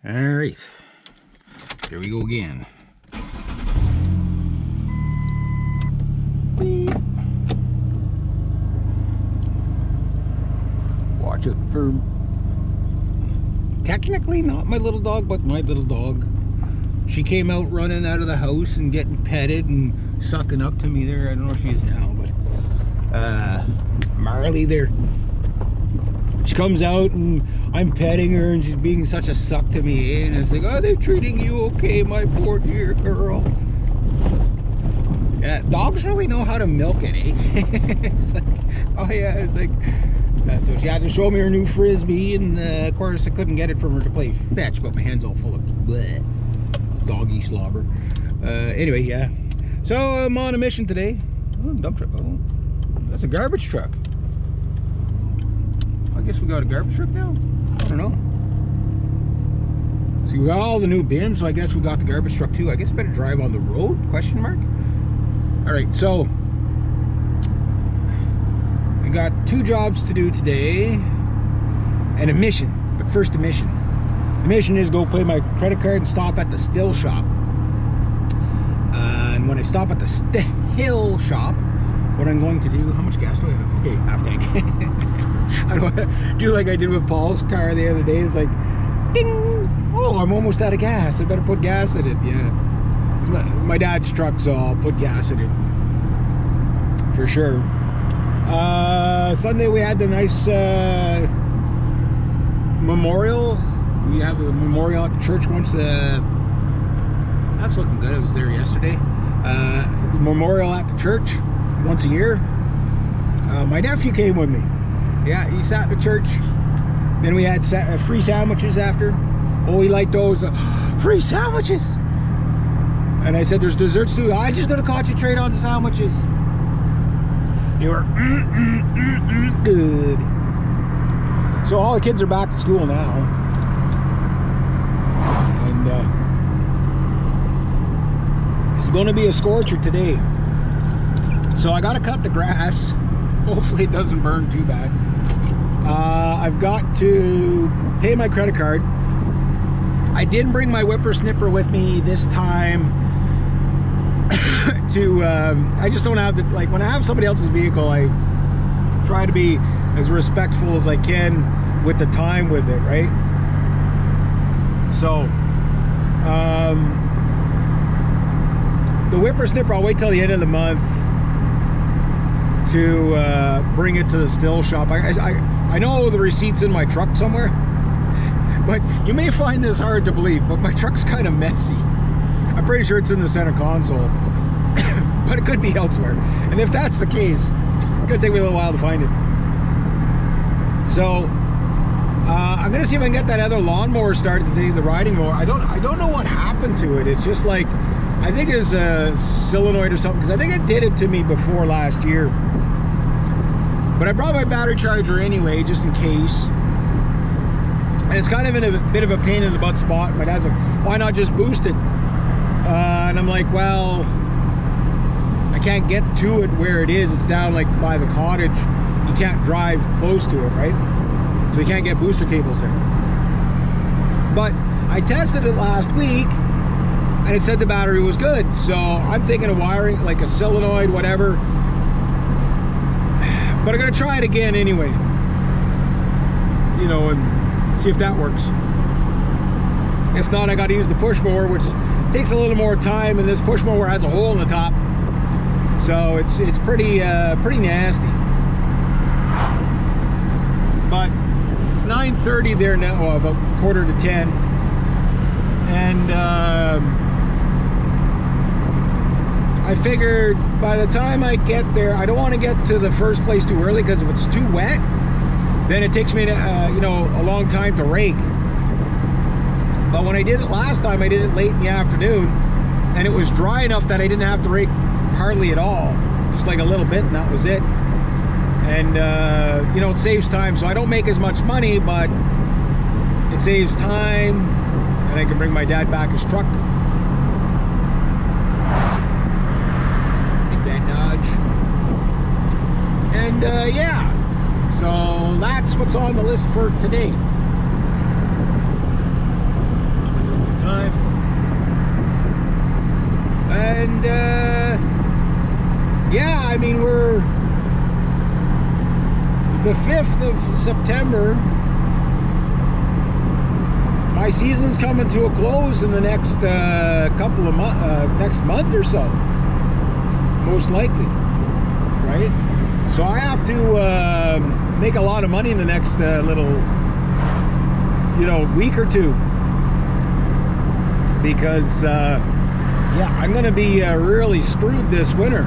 All right, here we go again. Beep. Watch it for technically not my little dog, but my little dog. She came out running out of the house and getting petted and sucking up to me there. I don't know where she is now, but Marley there. She comes out and I'm petting her and she's being such a suck to me, and it's like, oh, they're treating you okay, my poor dear girl. Yeah, dogs really know how to milk it, eh? It's like, oh yeah, it's like, so she had to show me her new frisbee, and of course I couldn't get it from her to play fetch, but my hand's all full of bleh, doggy slobber. Anyway, yeah. So I'm on a mission today. Oh, dump truck. Oh, that's a garbage truck. I guess we got a garbage truck now? I don't know. See, we got all the new bins, so I guess we got the garbage truck too. I guess I better drive on the road, question mark? Alright, so we got 2 jobs to do today and a mission. But first, a mission. The mission is go pay my credit card and stop at the still shop. And when I stop at the still shop, what I'm going to do, how much gas do I have? Okay, half tank. I don't do like I did with Paul's car the other day. It's like, ding! Oh, I'm almost out of gas. I better put gas in it. Yeah, it's my dad's truck, so I'll put gas in it for sure. Sunday we had the nice memorial. We have a memorial at the church once. That's looking good. I was there yesterday. Memorial at the church once a year. My nephew came with me. Yeah, he sat in the church. Then we had free sandwiches after. Oh, he liked those free sandwiches. And I said, there's desserts too. I just gotta concentrate on the sandwiches. They were good. So all the kids are back to school now. And it's gonna be a scorcher today. So I gotta cut the grass. Hopefully it doesn't burn too bad. I've got to pay my credit card. I didn't bring my whippersnipper with me this time to, I just don't have the, like when I have somebody else's vehicle, I try to be as respectful as I can with the time with it, right? So, the whippersnipper, I'll wait till the end of the month to bring it to the still shop. I know the receipt's in my truck somewhere, but you may find this hard to believe, but my truck's kind of messy. I'm pretty sure it's in the center console, but it could be elsewhere. And if that's the case, it's gonna take me a little while to find it. So I'm gonna see if I can get that other lawnmower started today, the riding mower. I don't know what happened to it. It's just like, I think it's a solenoid or something, because I think it did it to me before last year. But I brought my battery charger anyway, just in case. And it's kind of in a bit of a pain in the butt spot. My dad's like, why not just boost it? And I'm like, well, I can't get to it where it is. It's down like by the cottage. You can't drive close to it, right? So you can't get booster cables there. But I tested it last week, and it said the battery was good. So I'm thinking of wiring like a solenoid, whatever. But I'm gonna try it again anyway, you know, and see if that works. If not, I gotta use the push mower, which takes a little more time, and this push mower has a hole in the top, so it's pretty pretty nasty. But it's 9:30 there now, well, about 9:45, and I figured by the time I get there, I don't want to get to the first place too early, because if it's too wet, then it takes me to, you know, a long time to rake. But when I did it last time, I did it late in the afternoon, and it was dry enough that I didn't have to rake hardly at all, just like a little bit, and that was it. And you know, it saves time, so I don't make as much money, but it saves time, and I can bring my dad back his truck. And yeah, so that's what's on the list for today. I mean, we're the 5th of September. My season's coming to a close in the next couple of next month or so, most likely, right? So I have to make a lot of money in the next little, you know, week or two, because yeah, I'm gonna be really screwed this winter.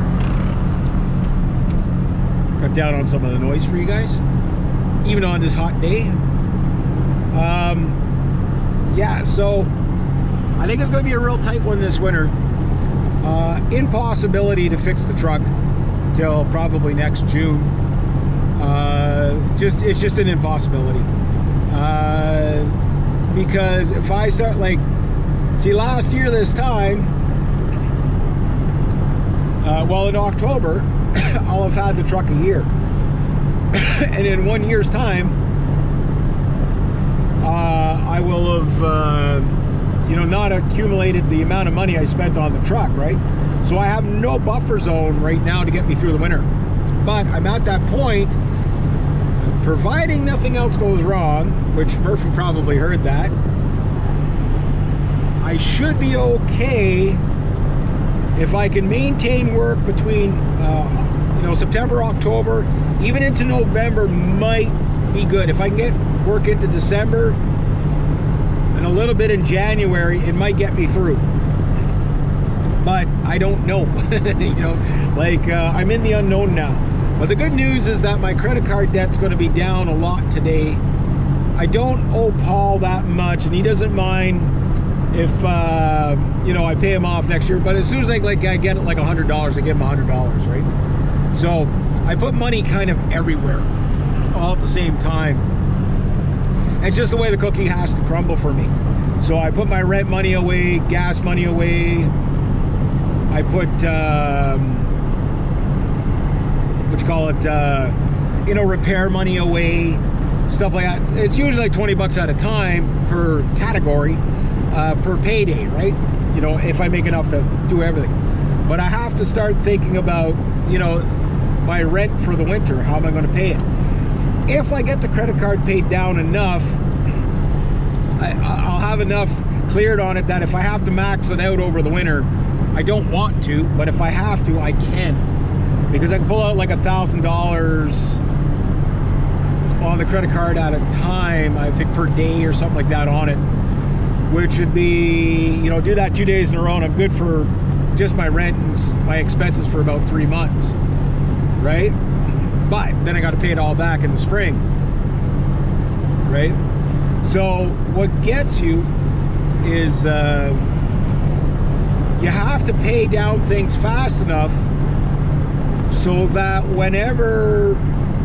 Cut down on some of the noise for you guys, even on this hot day. Yeah, so I think it's going to be a real tight one this winter. Impossibility to fix the truck till probably next June. It's just an impossibility. Because if I start, like, see, last year this time, well, in October, I'll have had the truck a year. And in 1 year's time, I will have, you know, not accumulated the amount of money I spent on the truck, right? So I have no buffer zone right now to get me through the winter. But I'm at that point, providing nothing else goes wrong, which Murphy probably heard that, I should be okay if I can maintain work between, you know, September, October, even into November might be good. If I can get work into December and a little bit in January, it might get me through. But I don't know. You know, like, I'm in the unknown now. But the good news is that my credit card debt's going to be down a lot today. I don't owe Paul that much, and he doesn't mind if you know, I pay him off next year. But as soon as I get like $100, I give him $100, right? So I put money kind of everywhere all at the same time. It's just the way the cookie has to crumble for me. So I put my rent money away, gas money away. I put, what you call it, you know, repair money away, stuff like that. It's usually like 20 bucks at a time per category, per payday, right? You know, if I make enough to do everything. But I have to start thinking about, you know, my rent for the winter. How am I going to pay it? If I get the credit card paid down enough, I'll have enough cleared on it that if I have to max it out over the winter, I don't want to, but if I have to, I can. Because I can pull out like $1,000 on the credit card at a time, I think per day or something like that on it, which would be, you know, do that 2 days in a row and I'm good for just my rent and my expenses for about 3 months, right? But then I got to pay it all back in the spring, right? So what gets you is you have to pay down things fast enough so that whenever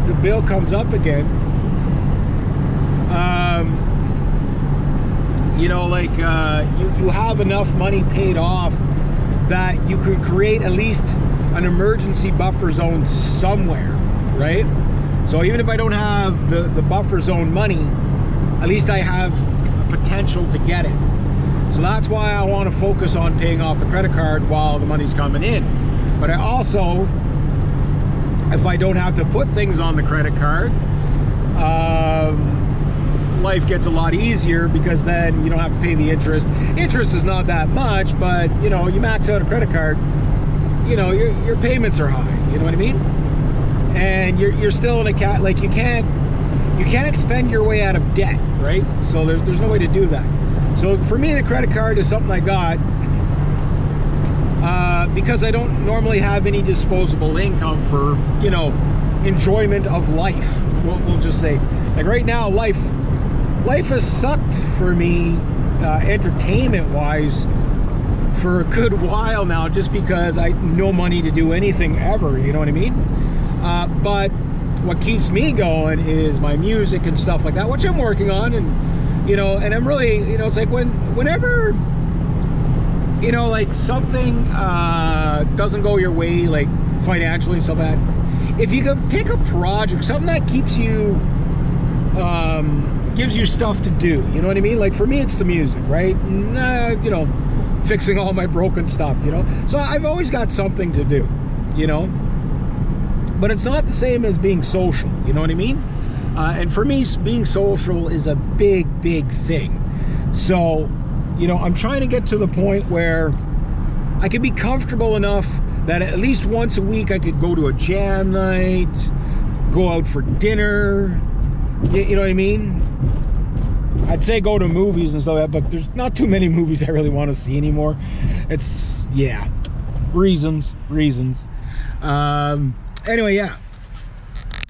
the bill comes up again, you know, like you have enough money paid off that you could create at least an emergency buffer zone somewhere, right? So even if I don't have the buffer zone money, at least I have a potential to get it. So that's why I want to focus on paying off the credit card while the money's coming in. But I also, if I don't have to put things on the credit card, life gets a lot easier because then you don't have to pay the interest. Interest is not that much, but you know, you max out a credit card, you know, your payments are high, you know what I mean? And you're still in a like you can't spend your way out of debt, right? So there's no way to do that. So for me, the credit card is something I got because I don't normally have any disposable income for, you know, enjoyment of life. We'll just say, like right now, life has sucked for me, entertainment-wise, for a good while now, just because I no money to do anything ever. You know what I mean? But what keeps me going is my music and stuff like that, which I'm working on, and you know, and I'm really, you know, it's like whenever, you know, like something doesn't go your way, like financially, so that if you can pick a project, something that keeps you, gives you stuff to do, you know what I mean? Like for me, it's the music, right? You know, fixing all my broken stuff, you know? So I've always got something to do, you know? but it's not the same as being social, you know what I mean? And for me, being social is a big thing. So, you know, I'm trying to get to the point where I could be comfortable enough that at least once a week I could go to a jam night, go out for dinner, you know what I mean? I'd say go to movies and stuff like that, but there's not too many movies I really want to see anymore. It's, yeah, reasons. Anyway, yeah.